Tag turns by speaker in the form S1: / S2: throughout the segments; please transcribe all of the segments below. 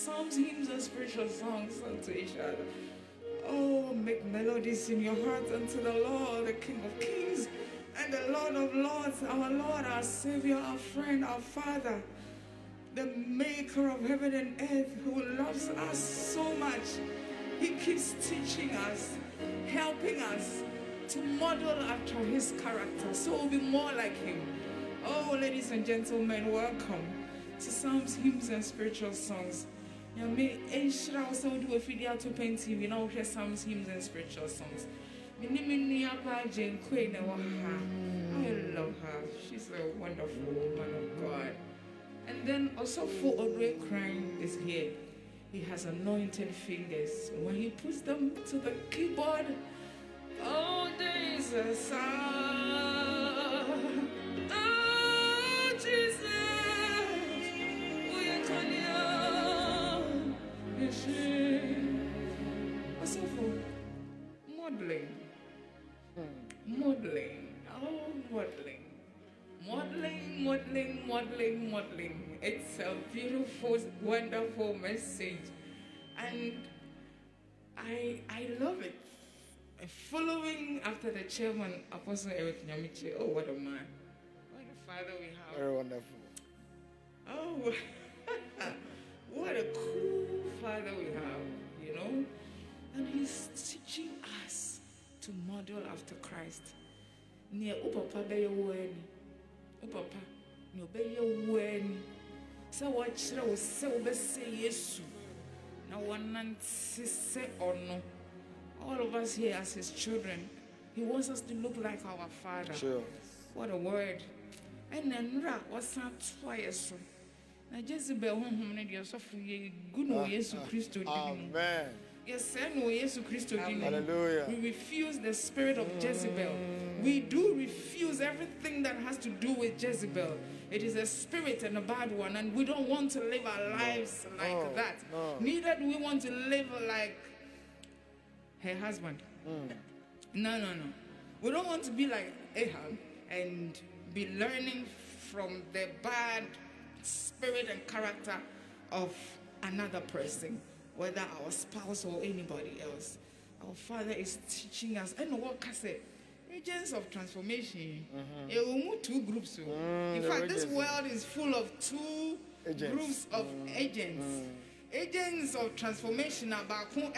S1: Psalms, hymns, and spiritual songs unto each other. Oh, make melodies in your heart unto the Lord, the King of Kings and the Lord of Lords, our Lord, our Savior, our friend, our Father, the maker of heaven and earth, who loves us so much. He keeps teaching us, helping us to model after his character, so we'll be more like him. Oh, ladies and gentlemen, welcome to Psalms, hymns, and spiritual songs. Me enshira wo so do afidia to paint TV na wo hwe Psalms, hymns, and spiritual songs. Me ni me ni apa Jane Quaye na wo ha. I love her. She's a wonderful woman of God. And then also for Odwe Crime is here. He has anointed fingers. When he puts them to the keyboard, oh Jesus, oh Jesus, we can also for modeling, modeling. It's a beautiful, wonderful message, and I love it. Following after the chairman, Apostle Eric Nyamiche. Oh, what a man! What a father we have!
S2: Very wonderful.
S1: Oh, what a cool father we have, you know. And he's teaching us to model after Christ. Near Upapa be weni, Upapa, no be weni. So what shall we say yes? Now one say or no. All of us here as his children, he wants us to look like our father.
S2: Sure.
S1: What a word. And then Ra was not twice. Now Jezebel home so for ye good no Jesus Christ.
S2: Amen.
S1: Yes, no Jesus Christ.
S2: Hallelujah.
S1: We refuse the spirit of Jezebel. We do refuse everything that has to do with Jezebel. It is a spirit and a bad one, and we don't want to live our lives like that.
S2: No.
S1: Neither do we want to live like her husband. No. We don't want to be like Ahab and be learning from the bad spirit and character of another person, whether our spouse or anybody else. Our Father is teaching us. And what can I say? Agents of transformation. It will move two groups. In fact, this world is full of two groups of agents. Agents of transformation about the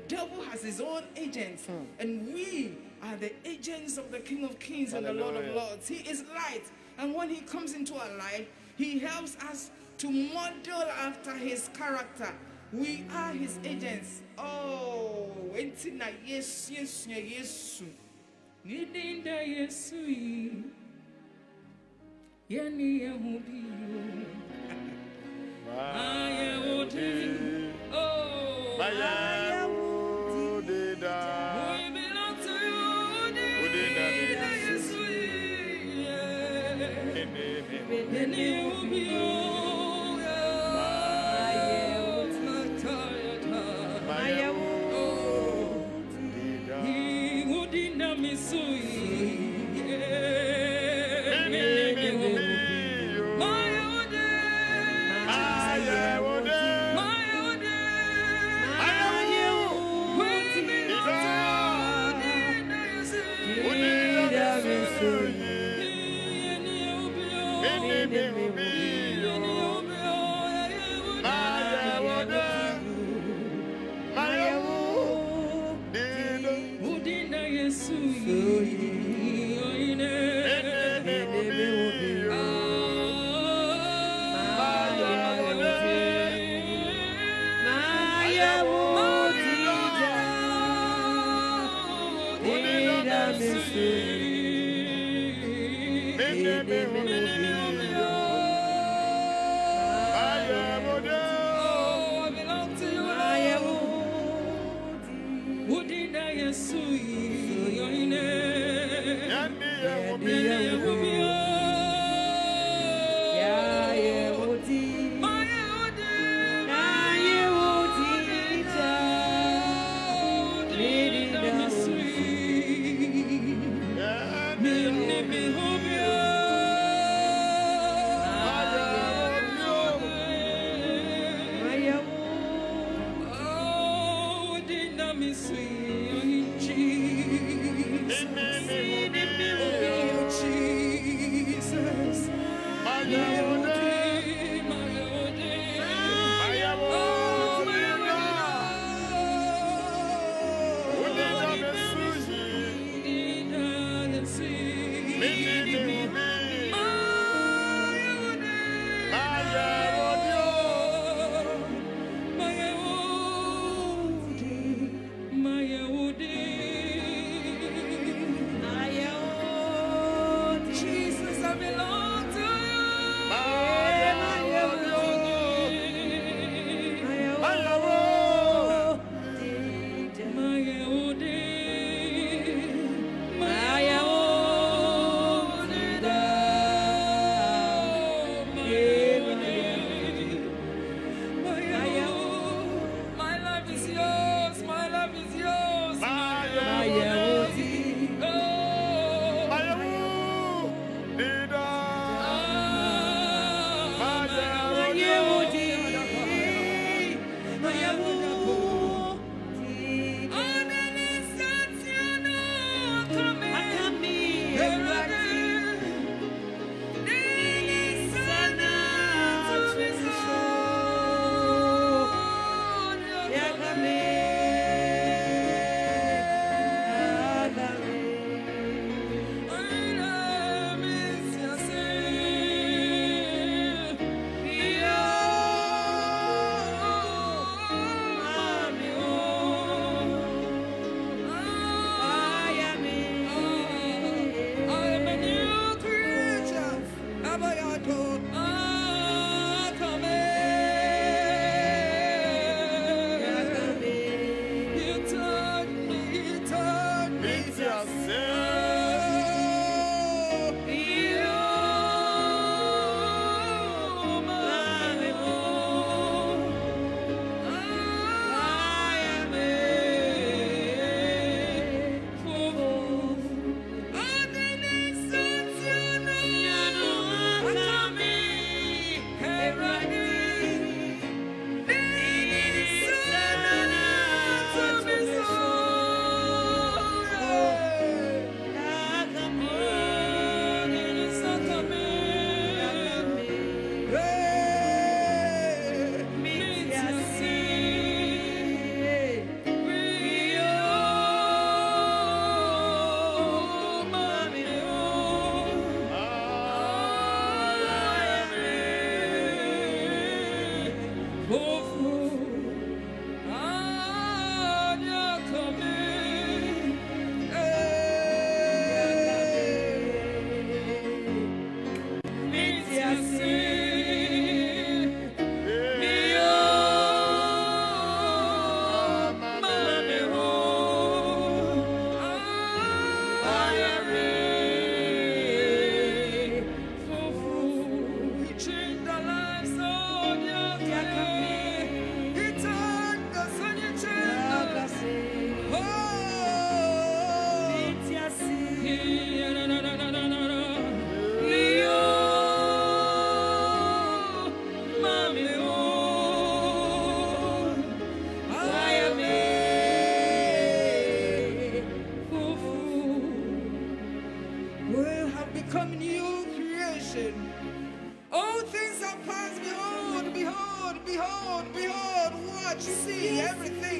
S1: devil has his own agents, and we are the agents of the King of Kings and the Lord of Lords. He is light, and when he comes into our life, he helps us to model after his character. We are his agents. Oh, yes. Yani Yehudi, oh, we belong to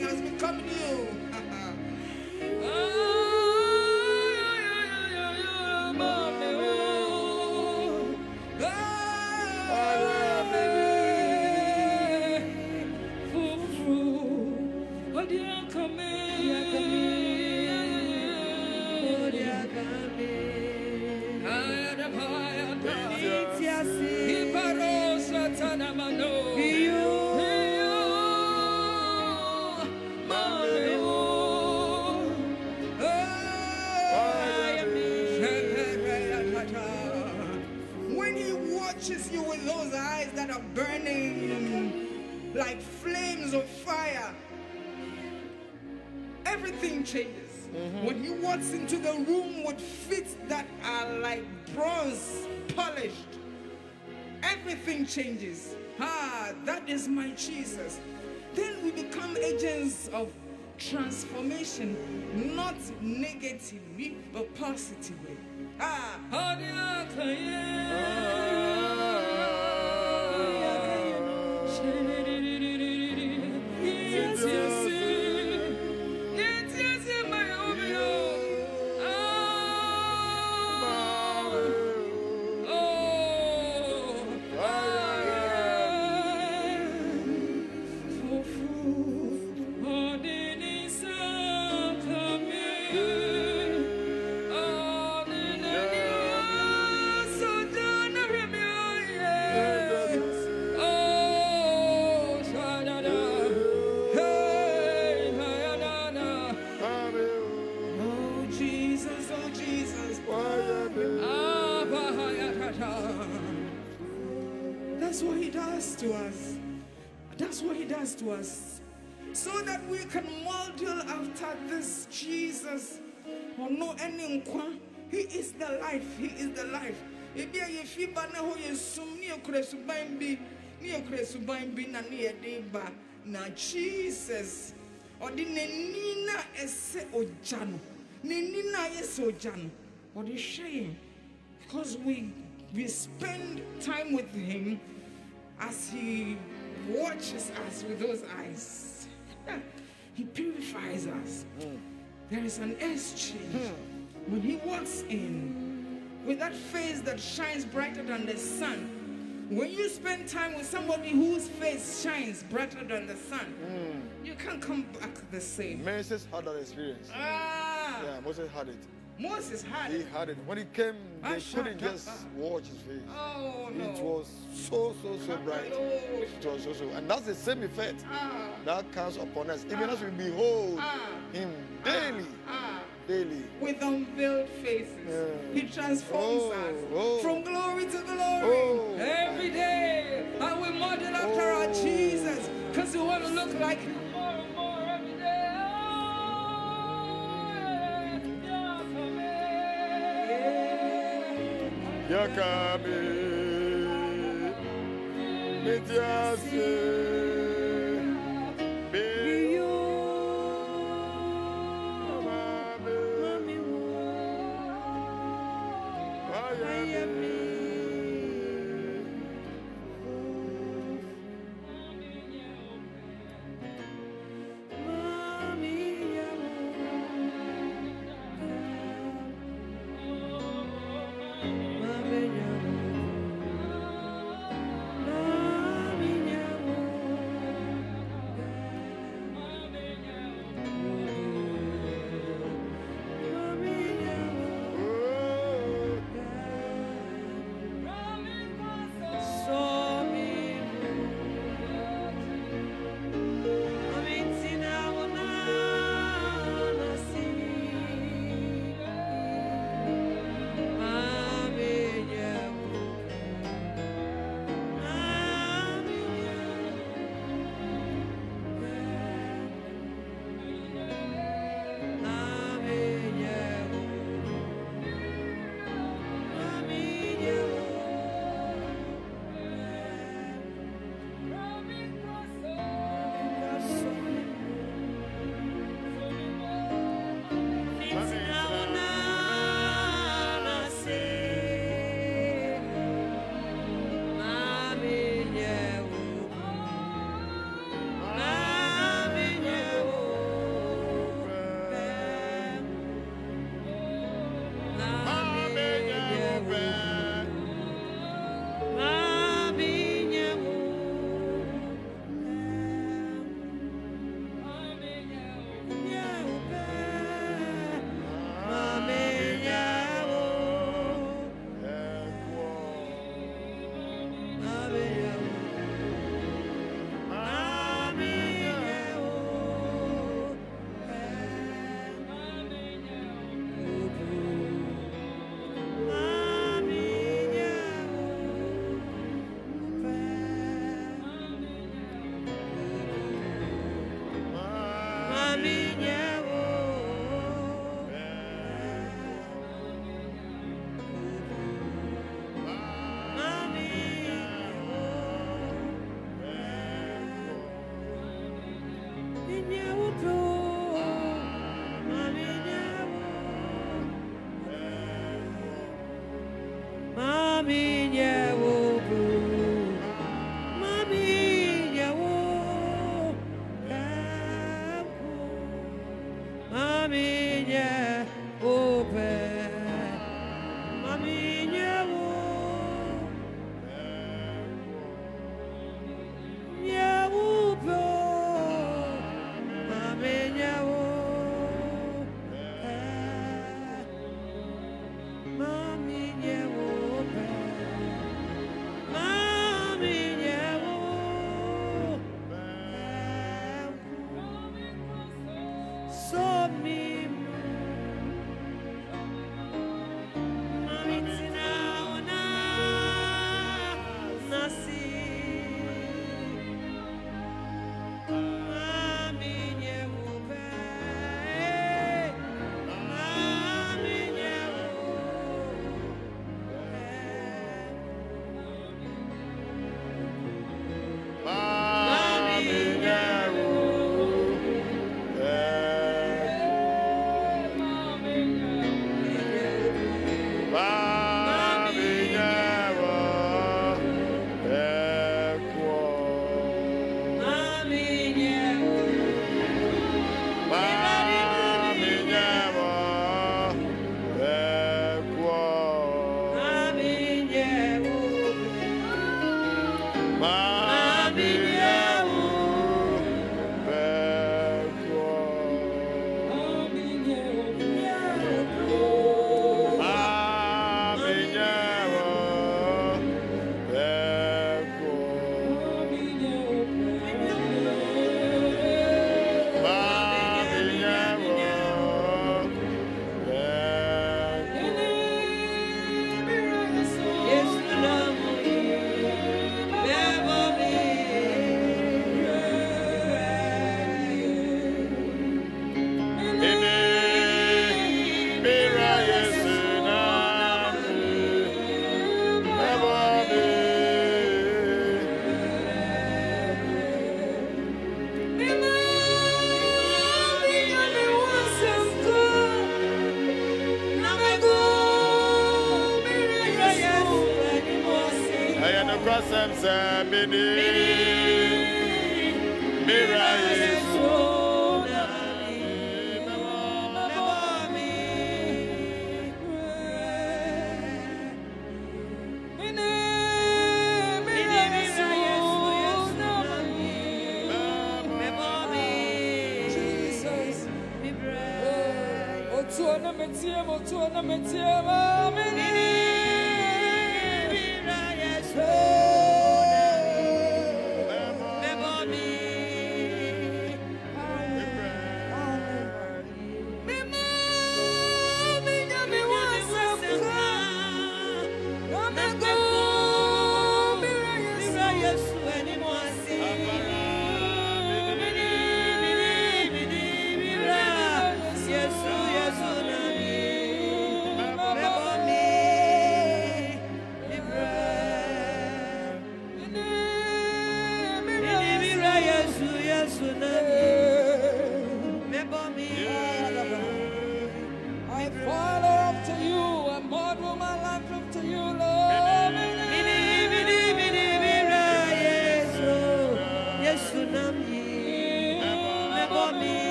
S1: everything has become new. When he watches you with those eyes that are burning like flames of fire, everything changes. When he walks into the room with feet that are like bronze polished, everything changes. That is my Jesus. Then we become agents of transformation, not negatively but positively. That's what he does to us. That's what he does to us. So that we can model after this Jesus. Or no any. He is the life. He is the life. Na Jesus. Or the nenina ese ojano. Nenina ese ojano. Or the shame. Because we spend time with him as he watches us with those eyes. He purifies us. There is an exchange. When he walks in with that face that shines brighter than the sun, when you spend time with somebody whose face shines brighter than the sun, you can't come back the same.
S2: Moses had that experience. Yeah, Moses had it.
S1: Moses had it.
S2: He had it. When he came, they couldn't just watch his face.
S1: Oh, no.
S2: It was so bright. It was so. And that's the same effect that comes upon us. Even as we behold him daily. Daily.
S1: With unveiled faces. He transforms us from glory to glory. Every day. And we model after our Jesus. Because we want to look like him more and more every day.
S2: Yakabe Metiase Beyo Mami Ayame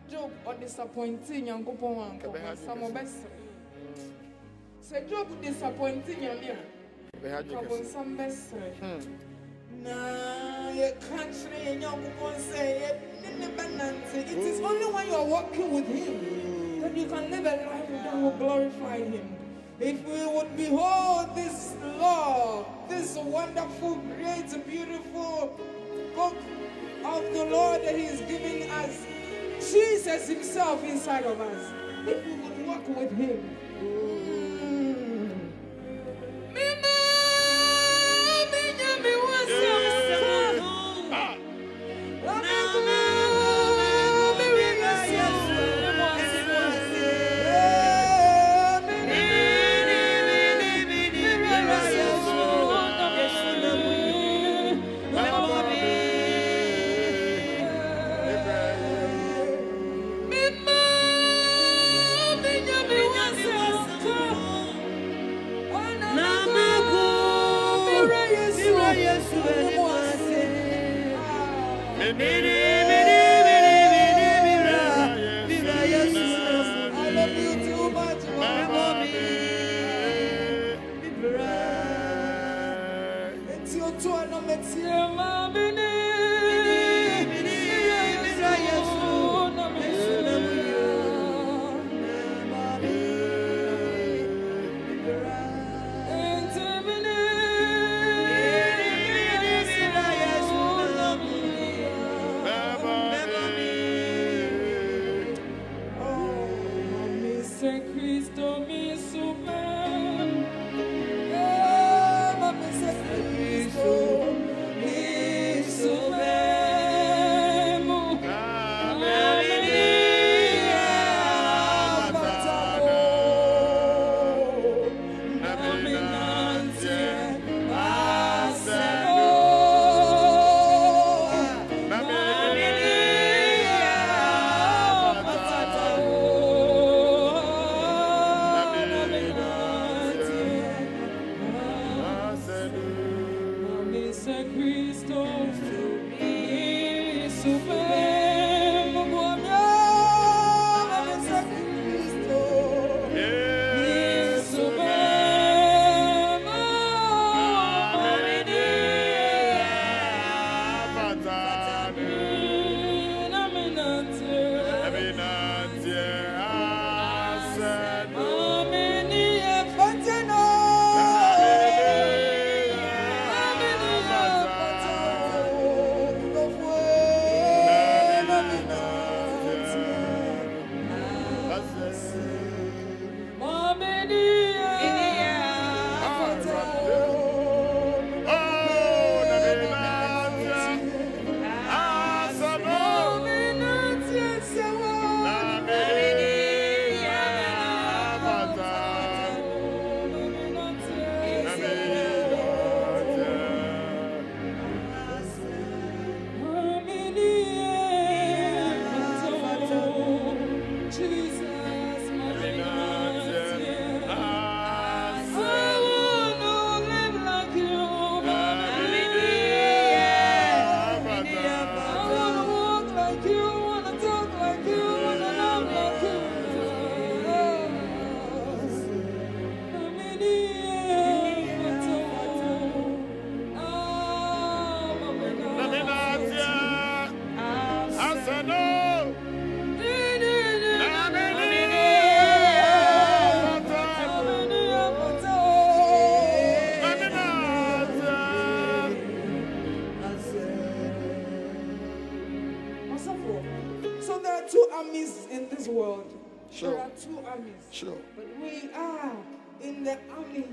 S1: Job or disappointing and go on some of us. Say job disappointing you. Some best. Nah, you can't say it is only when you are walking with Him that you can live a life that will glorify Him. If we would behold this law, this wonderful, great, beautiful book of the Lord that He is giving us, Jesus Himself inside of us, if we would walk with Him.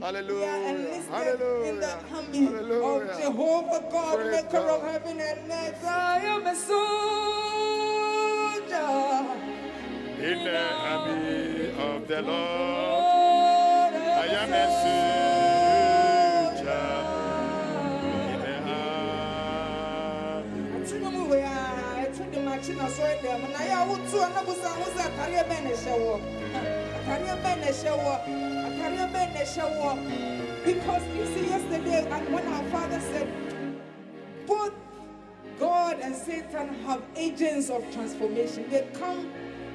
S2: Hallelujah.
S1: In the army of Jehovah God,
S2: Praise
S1: maker
S2: God.
S1: of heaven and earth. I am a soldier.
S2: In the army of the Lord, I am a soldier. In the army.
S1: Because you see, yesterday, and when our father said, both God and Satan have agents of transformation. They come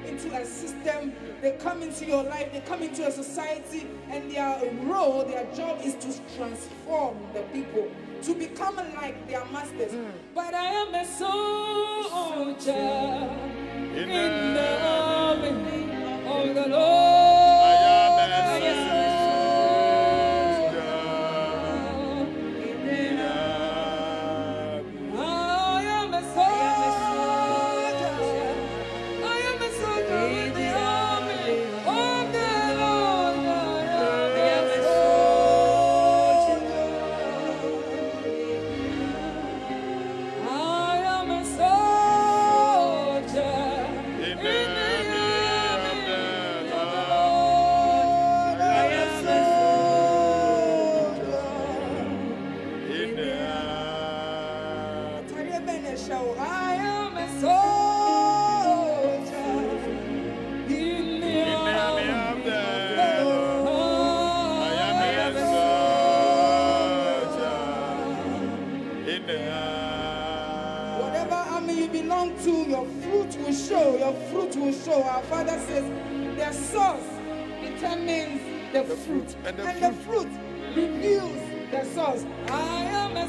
S1: into a system, they come into your life, they come into a society, and their role, their job is to transform the people, to become like their masters. But I am a soldier in the army of the Lord. Your fruit will show. Our Father says the source determines the fruit, and the fruit reveals the source. I am a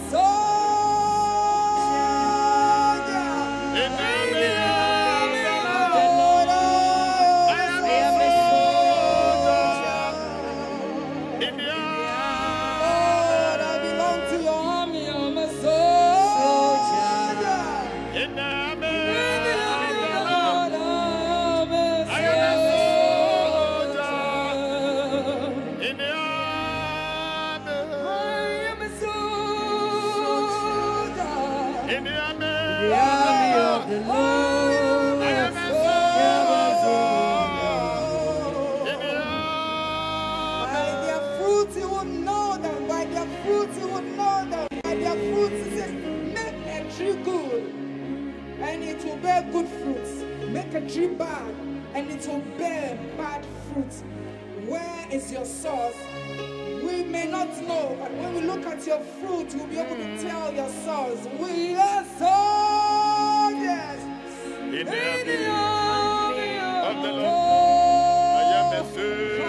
S1: good fruits. Make a tree bad, and it will bear bad fruits. Where is your source? We may not know, but when we look at your fruit, we'll be able to tell your source. We are soldiers in the army of the Lord. I am a soldier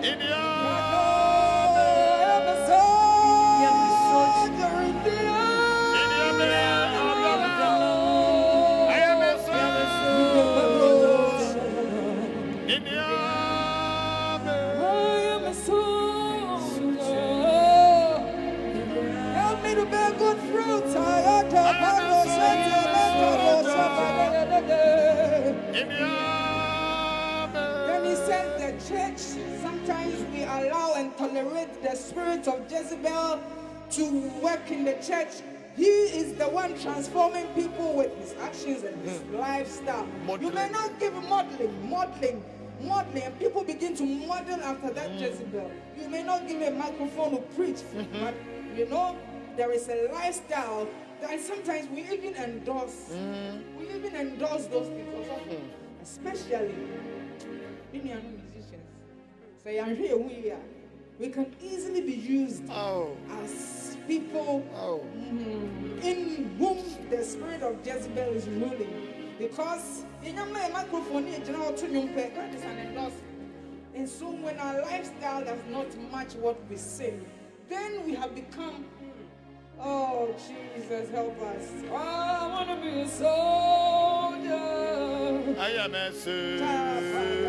S1: in the the spirit of Jezebel to work in the church. He is the one transforming people with his actions and his lifestyle. Modeling. You may not give modeling, and people begin to model after that Jezebel. You may not give a microphone to preach, but you know, there is a lifestyle that sometimes we even endorse. We even endorse those people, especially Indian musicians. Say, I'm here, we can easily be used as people in whom the spirit of Jezebel is ruling. Because in your microphone, that is an endorsement. And so when our lifestyle does not match what we say, then we have become, oh, Jesus, help us. Oh, I want to be a soldier. I am a soldier.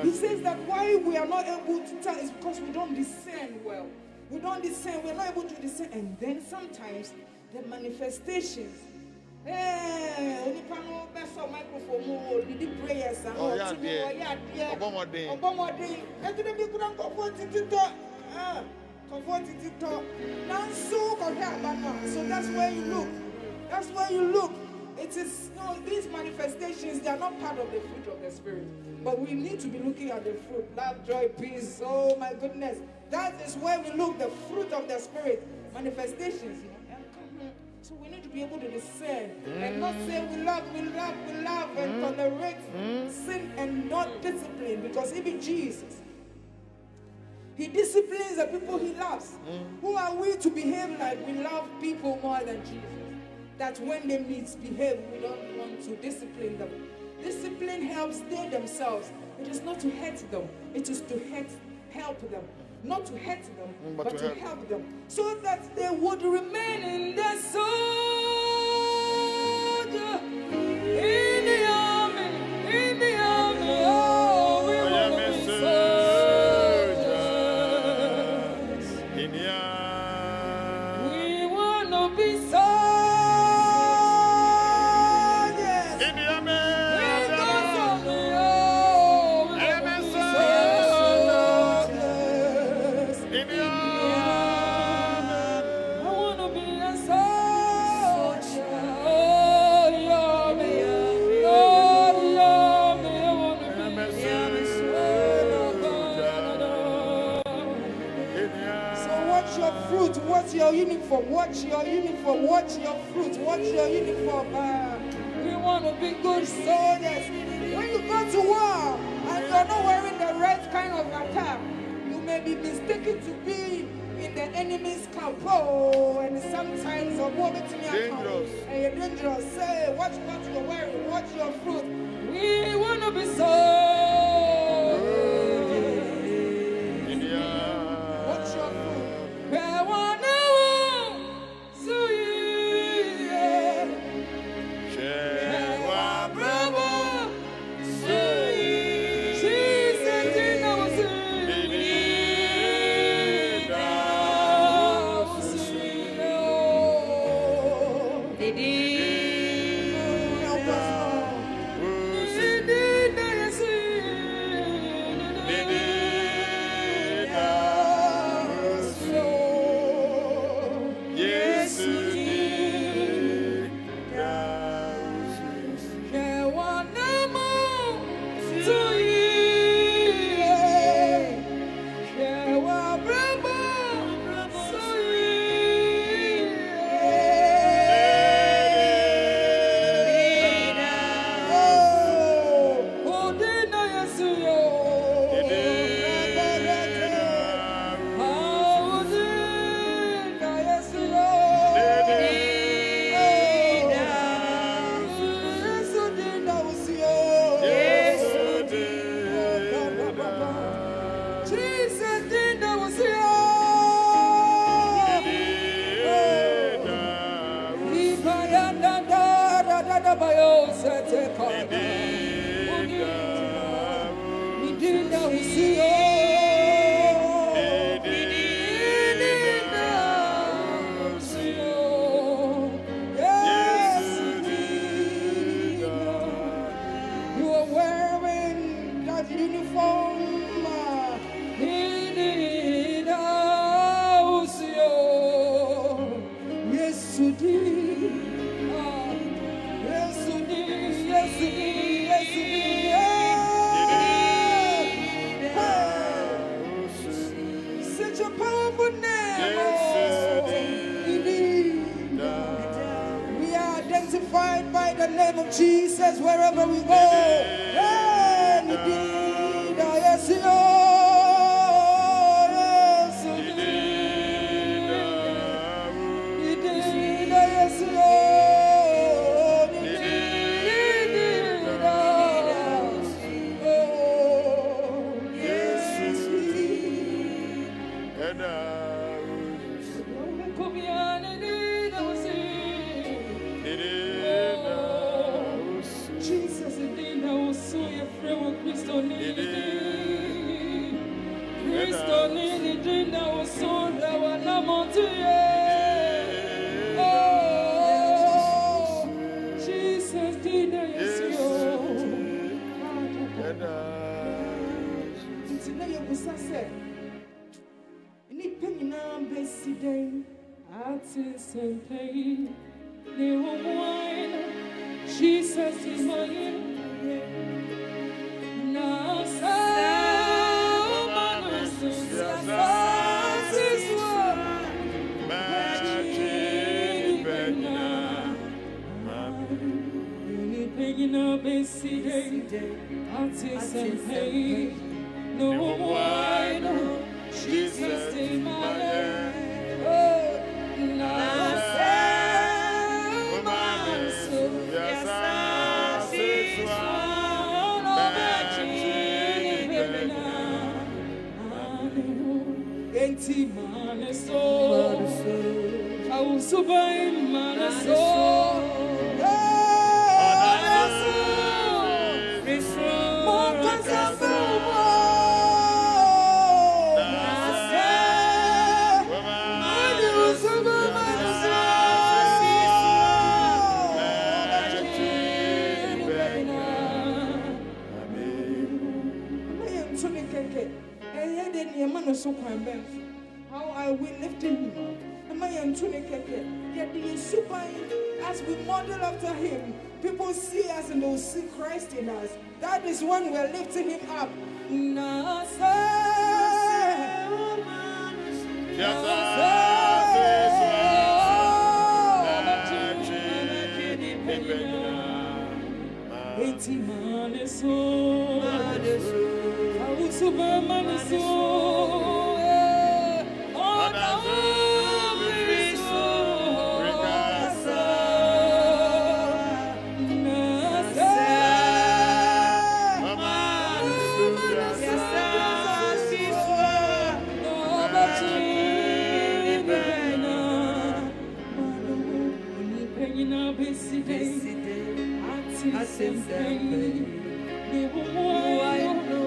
S1: He says that why we are not able to tell is because we don't discern well. We don't discern. We're not able to discern. And then sometimes the manifestations. Only panel best of microphone more. We did prayers and all. Yeah, Obama. And today we couldn't comfort it to talk. Comfort it to talk. Now so that's where you look. That's where you look. It is these manifestations, they are not part of the fruit of the Spirit. But we need to be looking at the fruit. Love, joy, peace. Oh my goodness. That is where we look, the fruit of the Spirit. Manifestations. So we need to be able to discern and not say we love, and tolerate sin and not discipline, because even Jesus, he disciplines the people he loves. Who are we to behave like we love people more than Jesus? That when they misbehave, we don't want to discipline them. Discipline helps they themselves. It is not to hurt them. It is to help them. Not to hurt them, but to help them. So that they would remain in their soldier. In the army, oh, we want to be soldiers.
S2: In the army,
S1: We want to be soldiers.
S2: in the army, in the army.
S1: What's your uniform? Watch your uniform. Watch your fruit. Watch your uniform. We want to be good soldiers. When you go to war and you're not wearing the right kind of attire, you may be mistaken to be in the enemy's camp. Oh, and sometimes you're
S2: dangerous.
S1: And you're dangerous. Say, watch what you're wearing. Watch your fruit. We want to be soldiers. Watch your fruit. Jesus, wherever we go. Jesus is mine. Now, so No one, Jesus in my life. Oh, how are we lifting him up? Am I super as we model after him? People see us and they'll see Christ in us. That is when we're lifting him up.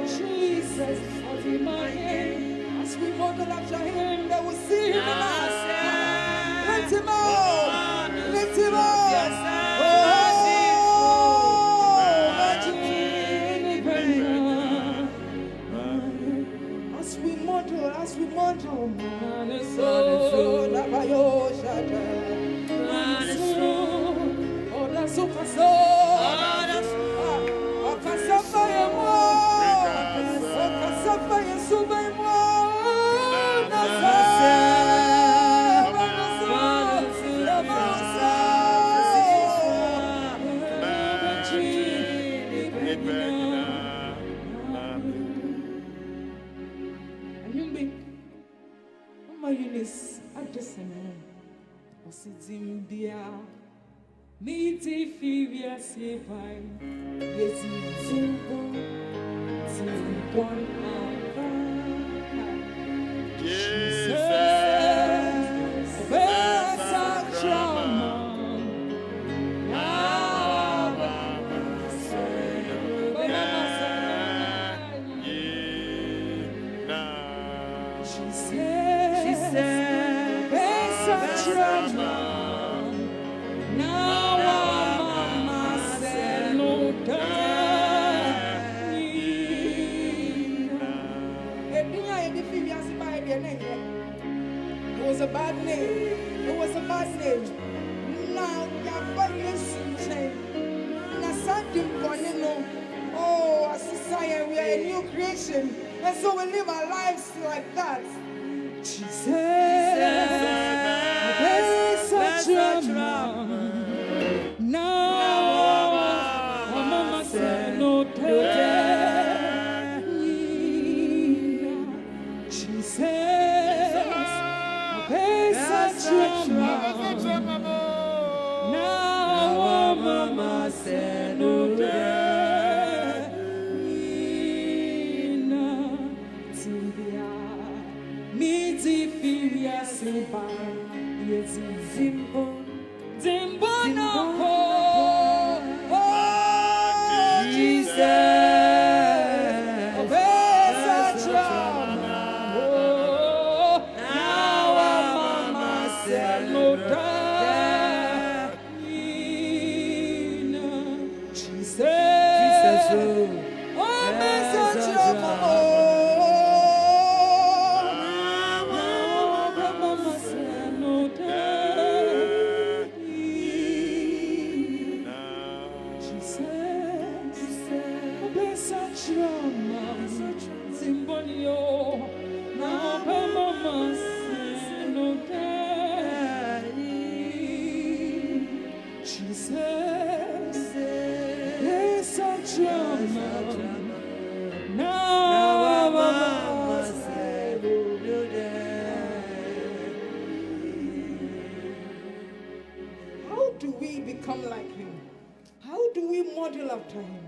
S1: Jesus, as we model after him, they will see him in us. Lift him up, lift him up. As we model, and so we live our lives like that. Jesus, such a now, Mama said no Jesus, such a now, Mama said no How do we become like him? How do we model after him?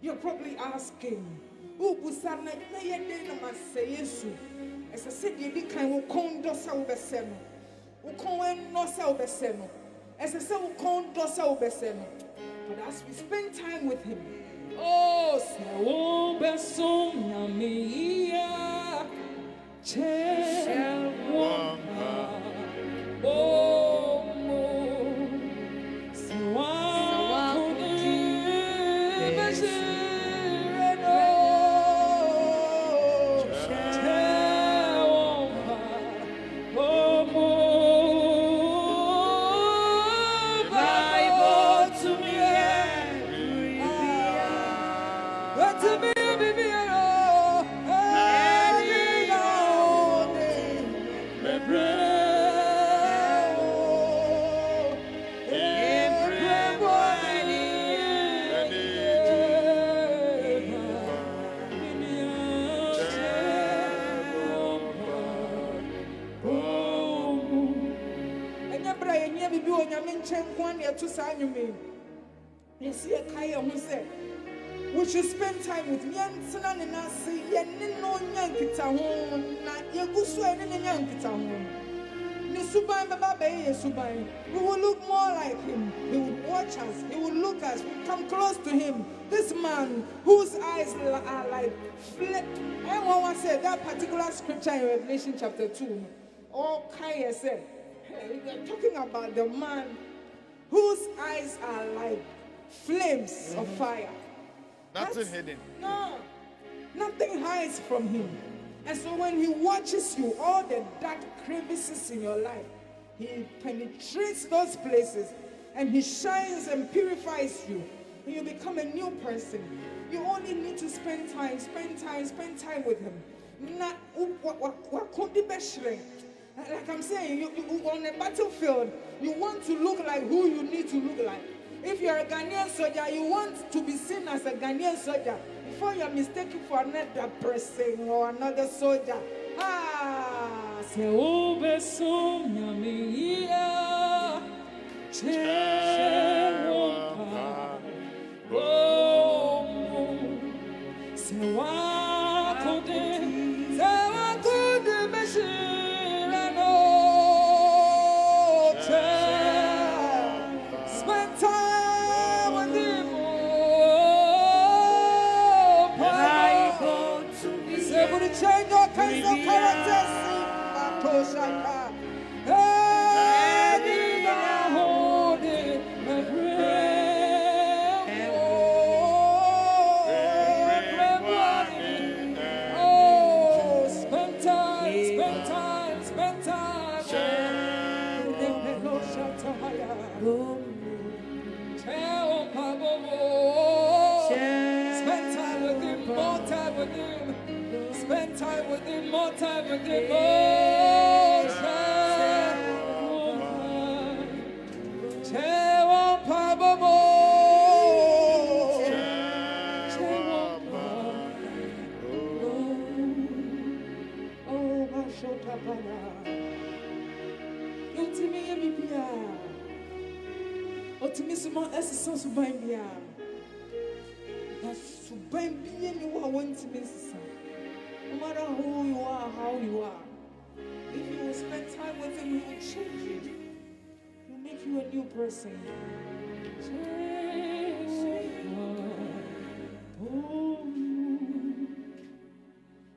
S1: You're probably asking, who busana na yende na maseyesu? As I said, you became ukondosa ubeseno. Ukondosa ubeseno. As I said, ukondosa ubeseno. But as we spend time with him, oh, se ubesum na miya che wampa. Oh, se we should spend time with me. We will look more like him. He will watch us. He will look us. We will come close to him. This man whose eyes are like flip. Everyone said that particular scripture in Revelation chapter 2. All Quaye said, hey, they're talking about the man whose eyes are like flames of fire.
S2: Nothing hidden.
S1: No, nothing hides from him. And so when he watches you, all the dark crevices in your life, he penetrates those places and he shines and purifies you. And you become a new person. You only need to spend time with him. Like I'm saying, you on a battlefield, you want to look like who you need to look like. If you're a Ghanaian soldier, you want to be seen as a Ghanaian soldier before you're mistaken for another person or another soldier. Change all kinds of characters. Spend time. Spend time with him, more time with him. Spend time with him, more time with him. No matter who you are, how you are, if you will spend time with him, he will change you. He will make you a new person.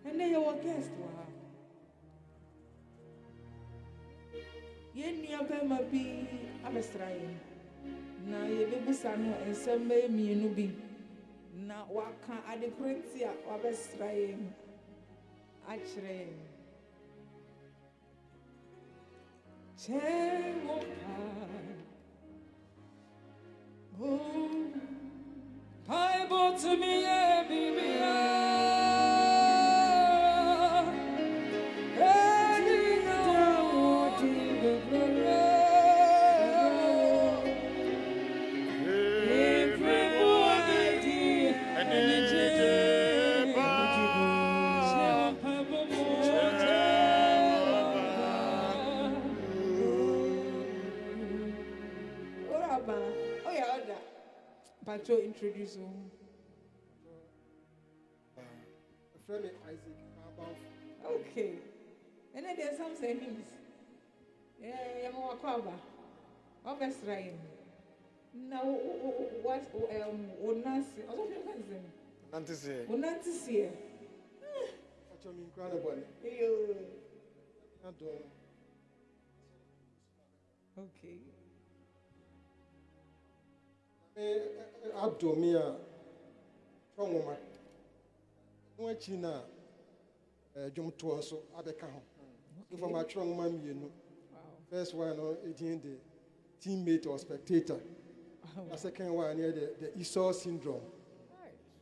S1: And then you're a guest. Na yebebusa no ensembe mienu bi na waka adekrentia wabesraye achre chewo Bible to me Pacho introduce you.
S3: Friend Isaac about.
S1: Okay. And then there's some sayings. Yeah, I'm a kwaba. Obviously, right. Now, what Nancy? I don't know. Nancy here.
S3: Pacho me incredible.
S1: Okay.
S3: Abdomia from woman. No China, Jum Tuaso, Abeka. From my strong man, you know. First one, again, the teammate or spectator. The second one, the Esau syndrome.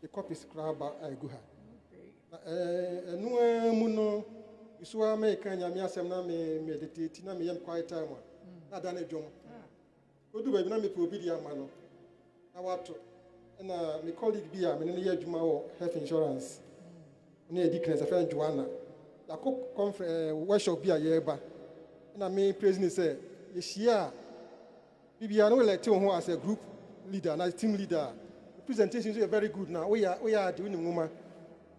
S3: The copy scrub I go ahead. No, Muno, you saw American Yamiasana meditate, me quiet time. Not done a jom. Go do baby, me probidia mano. I want to. And my colleague Bia, my near Juma health insurance. Near Dcns, a friend Joanna. The cook conference workshop Bia Yeba. And I may president say, yes, yeah. Bibia no like who as a group leader, and as team leader. The presentations are very good now. We are doing woman.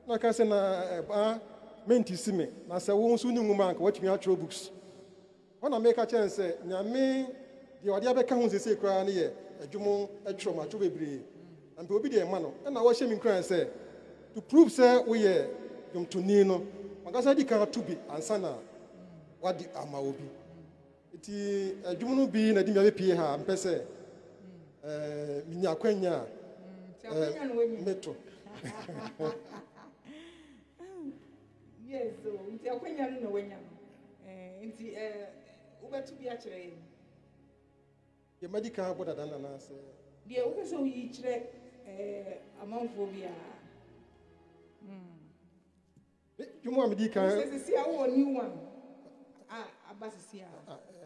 S3: I can say na menti sime. Na say won so ni woman ka watch me out books. When I make a chance say, nyame the odi abeka hu say kra na ye adwumo atwro ma two bebre. And be obi dey ma no. Na wo hye me kra say to prove say we ye dum to ni no. Magasa di kan to be ansana wadi ama obi. Iti adwumo no bi na di me be ha mpese minya kwanya meto.
S1: Yes, so nti akwanya no wanya nti ubetu bi a kire
S3: Ye medical board dana na say
S1: de wo so yi kire amanfo bi a
S3: Jumo medical
S1: say see a wo new one abasisi a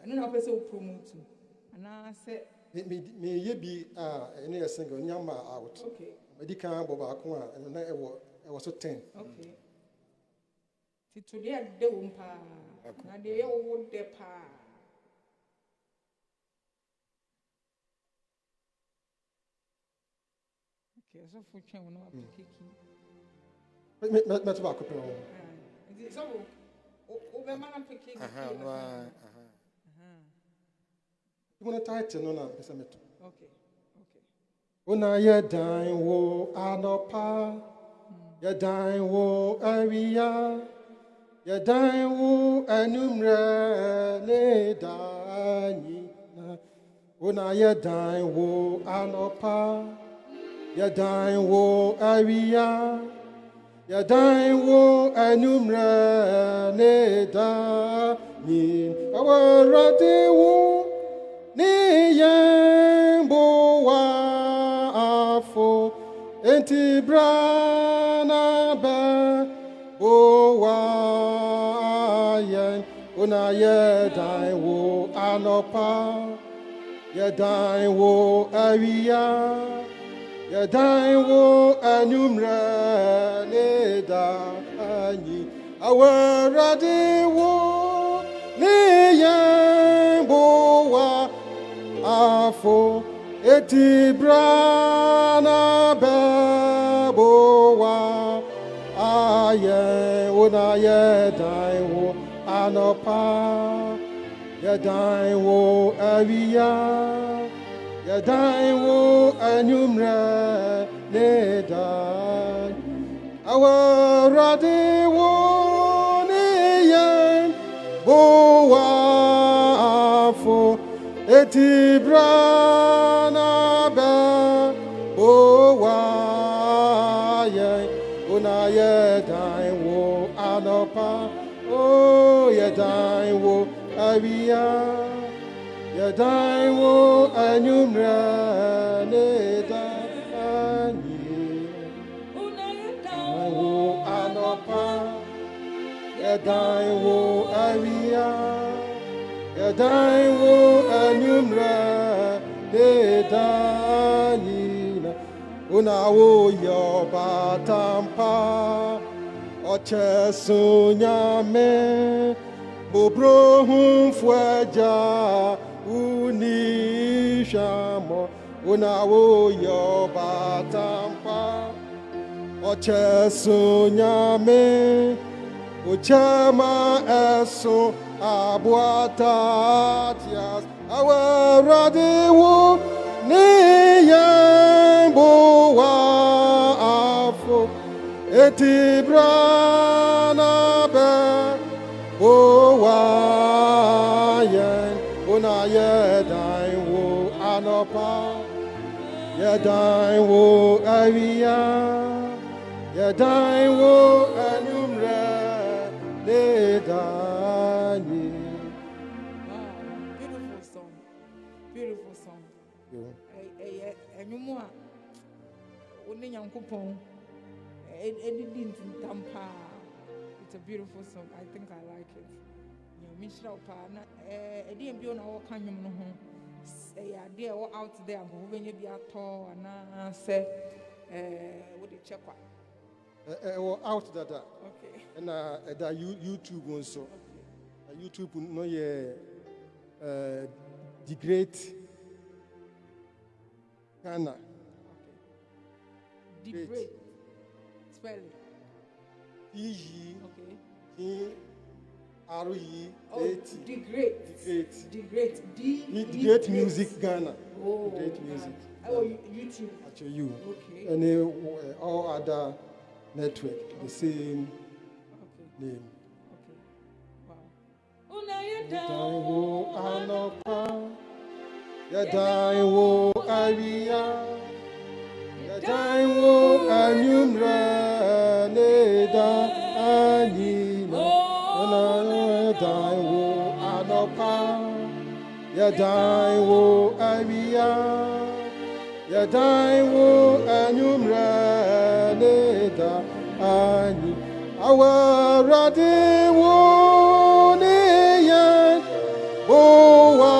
S1: no na pese wo promote ana say
S3: me ye bi any a single nyama out.
S1: Okay.
S3: Medical board ako and na e was so 10.
S1: Okay. Today I do umpa. Na de wo de pa. Okay, so for chen no apikiki.
S3: Me to ba ko pe o.
S1: So o be man apikiki.
S3: You want to title no na pesa meto.
S1: Okay.
S3: Una ye dan wo anopa. Ye dan wo awia. Ye dan wo anumre ne dani na. Una ye dan wo anopa. Ye dan wo awia. Ye dan wo anumre ne dani. Awarate wo ni yembo wa afo enti brana ba o wa yen una ye dai wo anopa ye dai wo awia ye dai wo anumra ne da ani awarade wo ni yembo wa afo eti brana bebo wa aye una ye dai wo anopa ye dai wo awia ye dai wo anumra ne dai awarade wo ne ye bo wa afo eti brana ba o wa ye una ye dai wo anopa o ye dai wo awia ye dai wo anumra ne dai
S1: Una ye
S3: dai wo anopa ye dai wo awia ye dai wo anumra ne danina una wo yo batampa oche sunyame bobro hum fueja unishamo Una wo yo batampa. Ochesu nyame. Uchama eso abuatatias. Awe radiwo ni yambo wa afo. Eti brana be o wa yen una yedai wo anopa yedai wo avia yedai wo anumre ledani.
S1: Beautiful song. Beautiful song. Enyumu a woni nyankopon edidint ntampa. It's a beautiful song. I think I like it. Mishra pa na edi mbio na wo kanyum no ho. Say ade wo out there go benye bi ato ana se wo de check kwa.
S3: Out dada.
S1: Okay.
S3: And that YouTube also. YouTube no ye the great Ghana.
S1: Okay. The great spelling.
S3: E-G.
S1: Okay.
S3: R-E-A-T.
S1: Oh, the great. The great.
S3: The great music Ghana.
S1: Oh,
S3: the great music.
S1: Oh, YouTube.
S3: Actually, you.
S1: Okay.
S3: And all other network, the same name.
S1: Okay. Wow.
S3: Yadaiwo Aria. Yadaiwo Anyumra Neda Anina. Yadaiwo Anopa. Yadaiwo Aria. Yadaiwo Anyumra Neda Ani. Our Radiwo Niyan Boa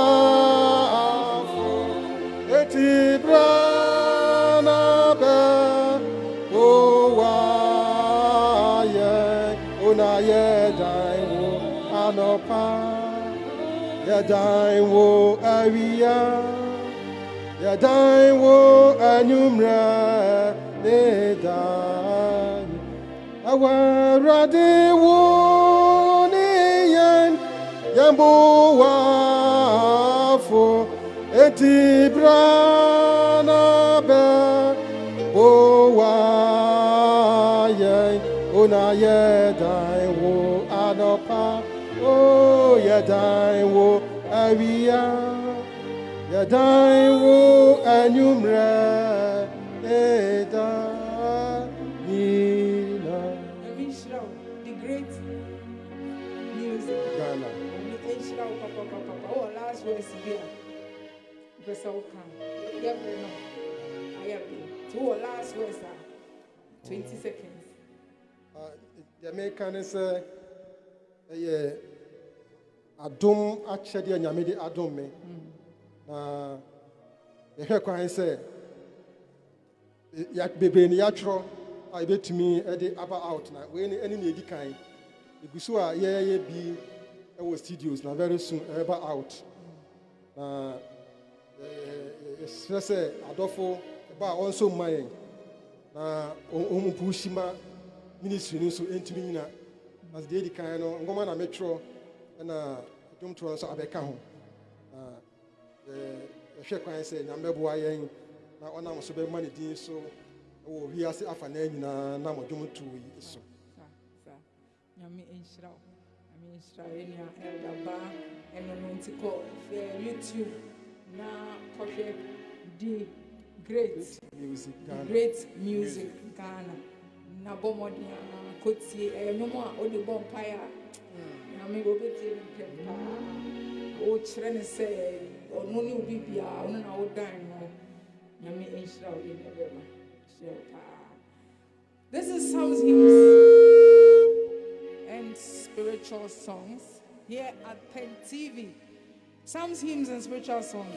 S3: Eti Brana Be Boa Ye Una Yedaiwo Anopa Yedaiwo Aria Yedaiwo Anyumra Nedani Awa Radiwo Niyan Yambo Wafo Eti Brana Be Bowa Ye Una Yedaiwo Anopa Oh Yedaiwo Aria Yedaiwo Anyumra Nina.
S1: The great music.
S3: Ghana.
S1: Oh, last verse here. Verse can. Yeah, no. I have been. So, last verse. 20 seconds.
S3: The American say, Adom actually nyamede adom me. Na the Hekwan say, ya bebe ni yatro I betumi e dey aba out na we any na edi kan igusu a ye bi e wo studios na very soon aba out na say adofo ba also mine na omu pushima ministry ni so entimi nyina as dey edi kan no ngoma na metro na dwomto so abeka ho na Hekwan say nyambeboa yen na ona so be mani din so wo wiase afa na nyina na modwom to yi so
S1: sa nyame enhyira enia elder ba eno no ntiko YouTube na kohwe the great music Ghana na bomodia kotie enyomo a odi bompire nyame obetie pempa o kire ne se onu ni obi bia onu na wodan no nyame enhyira enia beba. This is some hymns and spiritual songs here at Pen TV. Some hymns and spiritual songs.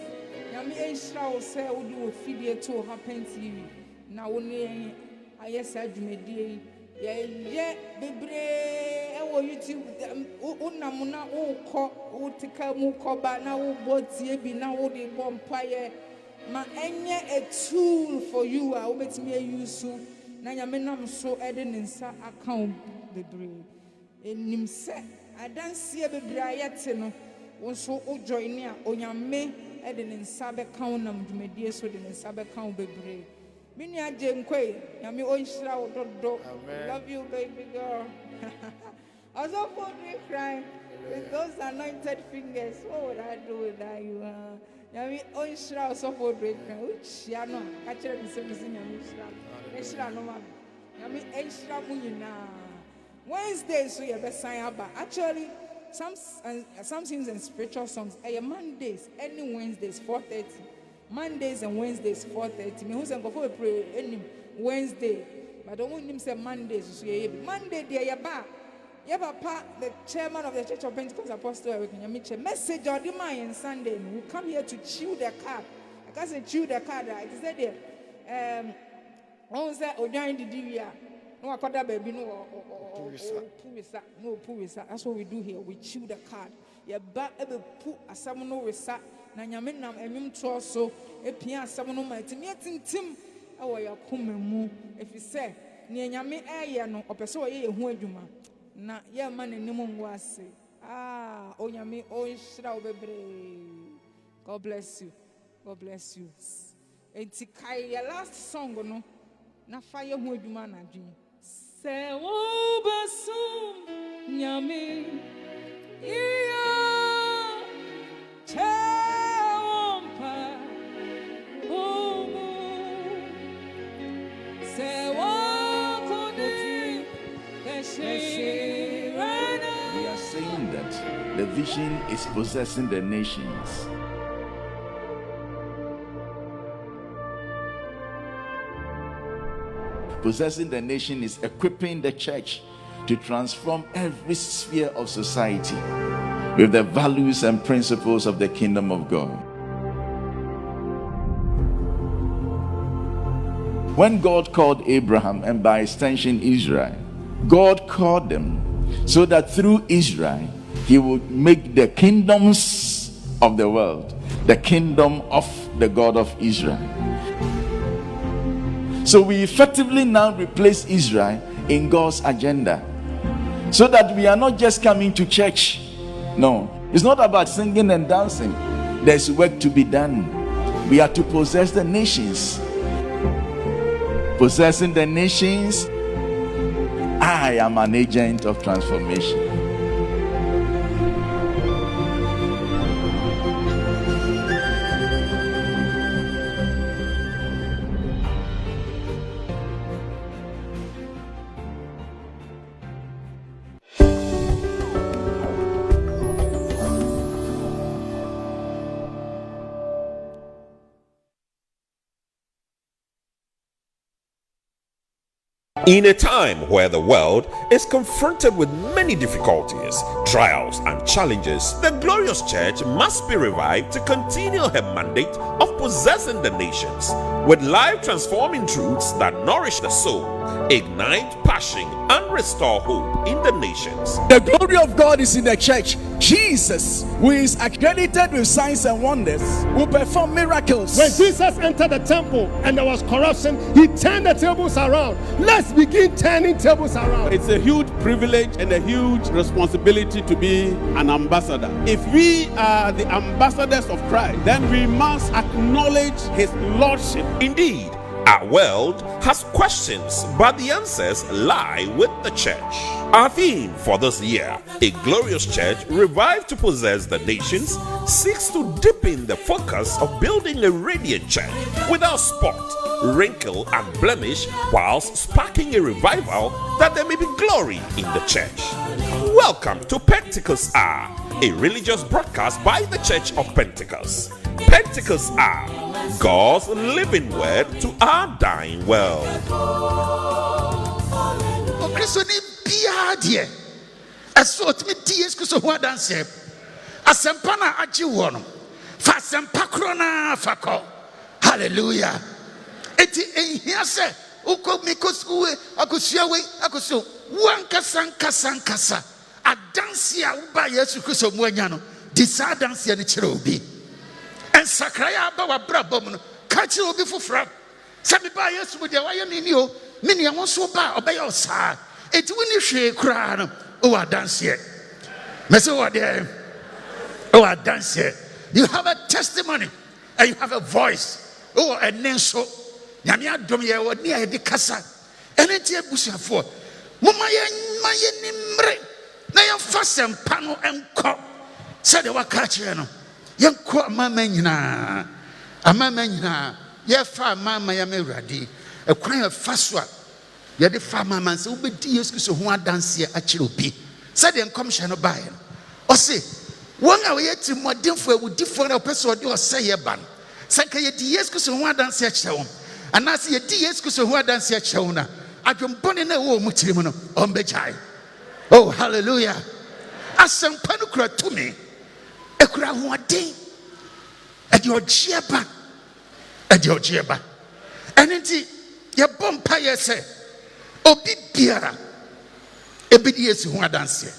S1: Yami Esra will say, "Would you feed to her Pen TV?" Now, only I yes, I do me. Yeah, bebre. I will YouTube. Unamuna, oh, tika mukoba. Now, what's ye be now? The bonfire. ma enye a tool for you a obetimi use na nyame nam so ede ne nsa account bebre enim se adanse bebre ayete no wo so o join a onyame ede ne nsa be kan nam dwumadie so de ne nsa be kan bebre mini aje nkwe nyame o nhira wo dodo. Love you baby girl. Also for me crying with those anointed fingers. What would I do without you? Nyame o nhira also for me crying. Uchia no ka kire me se nyame nhira no ma nyame nhira mu nyina. Wednesday so you be sign up. Actually some things and spiritual songs Mondays, any Wednesdays 4:30. Mondays and Wednesdays 4:30. Me who say go for pray any Wednesday, but don't want him say Mondays. So Monday there you ba. You papa the chairman of the Church of Pentecost Apostle message or the man Sunday. We come here to chew the card. I can't say chew the card. It is there. One say ojan the divya. No akoda baby no puisa. That's what we do here. We chew the card. You ba ebe pu asam no resa. Na nyame nam emim to so epia asam no ma tim yetintim ewo yakoma mu efise ne nyame eye no opese wo ye hu adwuma na ye ma nanim ngo ase o nyame o nhira wo bebre. God bless you. God bless you. Enti kai your last song no na fa ye hu adwuma na dwen se wo basum nyame
S4: We are saying that the vision is possessing the nations. Possessing the nation is equipping the church to transform every sphere of society with the values and principles of the kingdom of God. When God called Abraham and by extension Israel, God called them so that through Israel he would make the kingdoms of the world the kingdom of the God of Israel. So we effectively now replace Israel in God's agenda, so that we are not just coming to church. No, it's not about singing and dancing. There's work to be done. We are to possess the nations. Possessing the nations, I am an agent of transformation.
S5: In a time where the world is confronted with many difficulties, trials, and challenges, the glorious church must be revived to continue her mandate of possessing the nations with life transforming truths that nourish the soul, ignite passion, and restore hope in the nations.
S6: The glory of God is in the church. Jesus, who is accredited with signs and wonders, will perform miracles.
S3: When Jesus entered the temple and there was corruption, he turned the tables around. Let's begin turning tables around.
S7: It's a huge privilege and a huge responsibility to be an ambassador. If we are the ambassadors of Christ, then we must acknowledge his lordship.
S5: Indeed, our world has questions, but the answers lie with the church. Our theme for this year, A Glorious Church Revived to Possess the Nations, seeks to deepen the focus of building a radiant church without spot, wrinkle, and blemish, whilst sparking a revival that there may be glory in the church. Welcome to Pentecost Hour, a religious broadcast by the Church of Pentecost. Pentecost Hour, God's living word to our dying world.
S8: Hallelujah. Eti ehia se uko mikosuwe akusiawe akuso wankasa adansia uba Yesu Kristo mu anya no disa adansia ne kire obi ensakraya aba wa brabom no catch you before frog. Some buy yes with the wire minio, many a so bar obey your side. It will shake crown. Oh, I dance here. Mr. What there? Oh, I dance here. You have a testimony and you have a voice. Oh, and then so Yamia Domia or near the Casa. And it's a bush for Mumaya Nimbre. Now you're fast and panel and cop. Said the Wakachiano. Young quack mamma. A mamma. Ye far mamma yame ready. A cry of fast one. Ye the farmer man so be dears who want dance here at Chilupi. Said the commission of buying. Or say, one hour yet to more different with different person or say a ban. Sanka ye dears who want dance here show. And I see a dears who want dance here show. I've been born in a war mutimino on Bejai. Oh, hallelujah. As some panukra to me, a crowd one day at your Giaba. At your Giaba. And indeed, your bumpire say, oh, be beera. A bit years who are dancing.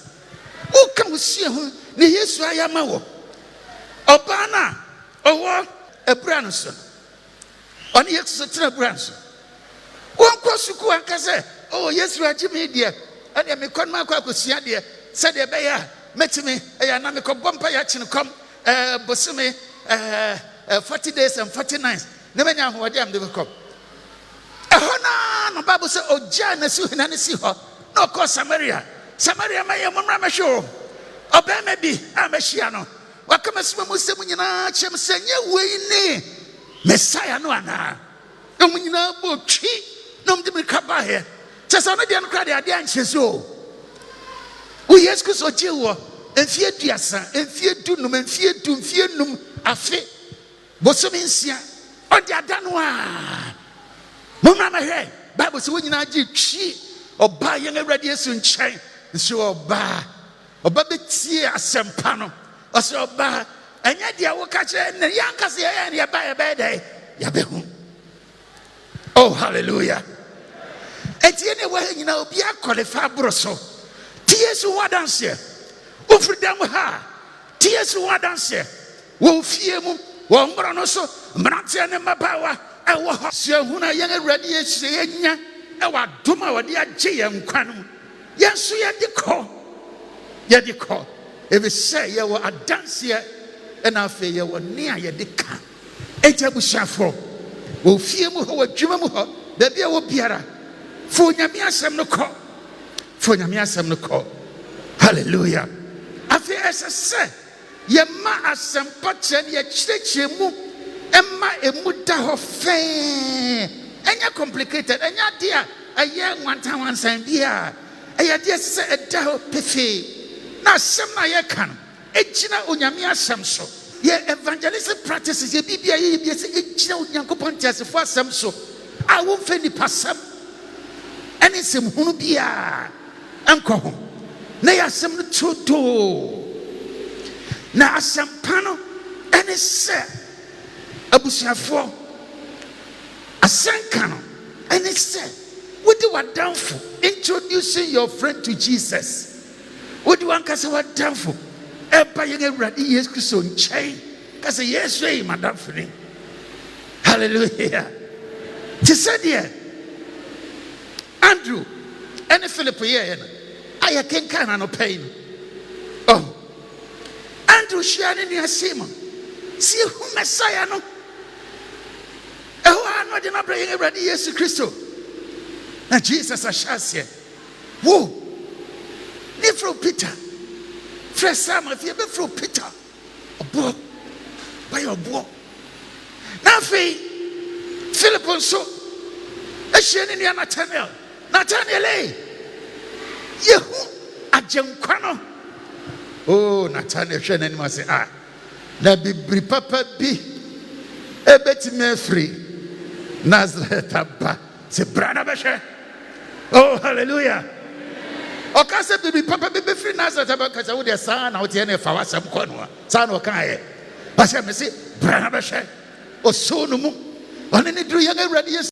S8: Who can we see who the years I am? Obana, or a Branson. On the extra Branson. One cross you can say, oh, yes, you are Jimmy, dear. And I may call my quack, dear. Said the Bayer, met me, a anamical bumpire to come, Bosumi, 40 days and 40 nights. Never know what I am the come. Oh, no, Bible said, oh, Janus, you can see her. No, cause Samaria. Samaria, my mamma show. Obey me be, I'm a Shiano. What come as Muslim in a chim saying, you way, Messiah, no, Anna. No, when you know, tree, no, the Mikaba here. Just on the Democrat, I dance so. We ask us, O Jew, and fear Diasa, and fear Dunum, and fear Num, a fit. Bosominsia, or Diadanwa. Mamma, hey, Bible says, when I did cheat. Or buy young radiation chain, so bar, or baby tear a sempano, or so bar, and yet you will catch it, and the young Cassia and you buy a bad day. Yabehu. Oh, hallelujah. At any way, you know, be a qualified broso. Tears who are dance here. Oh, for them, ha. Tears who are dance here. Will fear mu, one bronoso, Mrantian and Mabawa, and what Huna young radiation. Ewa duma wadi aje ye nkwanu yenso ye de ko ebi say ye wo adanse e na afa ye wo ne a ye de ka eja bushafo wo fie mu ho wadwuma mu ho da bia wo biara fo nyame asem no ko hallelujah afa ese ye ma asem pache ye chireche mu emma emu da ho fe. Anya complicated, anya dia, a young one time one sign dia, a dear say a daho pefe. Now, some I can, a china unyamia samso. Ye evangelism practices, ye bibia, ye say, a china unyankopontas for samso. I won't fend the passam. And it's some hunubia, uncle. Nay, I some to. Now, some panel, and it's said, Abushafo. Asankano, and it said, what do you want down for? Introducing your friend to Jesus. What do you want to what down for? Empire ready, yes, Christian chain. Because yes, way, Madame Fini. Hallelujah. She said, yeah, Andrew, and Philip, yeah, I can't no pain. Oh, Andrew, she had in your Simon. See who Messiah no. Oh, I'm not going to bring everybody Jesus Christ. And Jesus has here. Whoa. Nifro Peter. Fresh Sam, if you ever throw Peter. A boy. By your boy. Now, Philip also. A shen in your Nathaniel. Nathaniel, eh? Yehu. A Janquano. Oh, Nathaniel, shen and must say, ah. Now be papa be. A bit me free. Nazareth Abba. Say, brother Beshe. Oh, hallelujah. Okay, say, baby, papa, be free Nazareth Abba, because I would have son out here in a Fawasam Konwa. Son of Kai. But I say, brother Beshe. Oh, so no more. On any do young radius.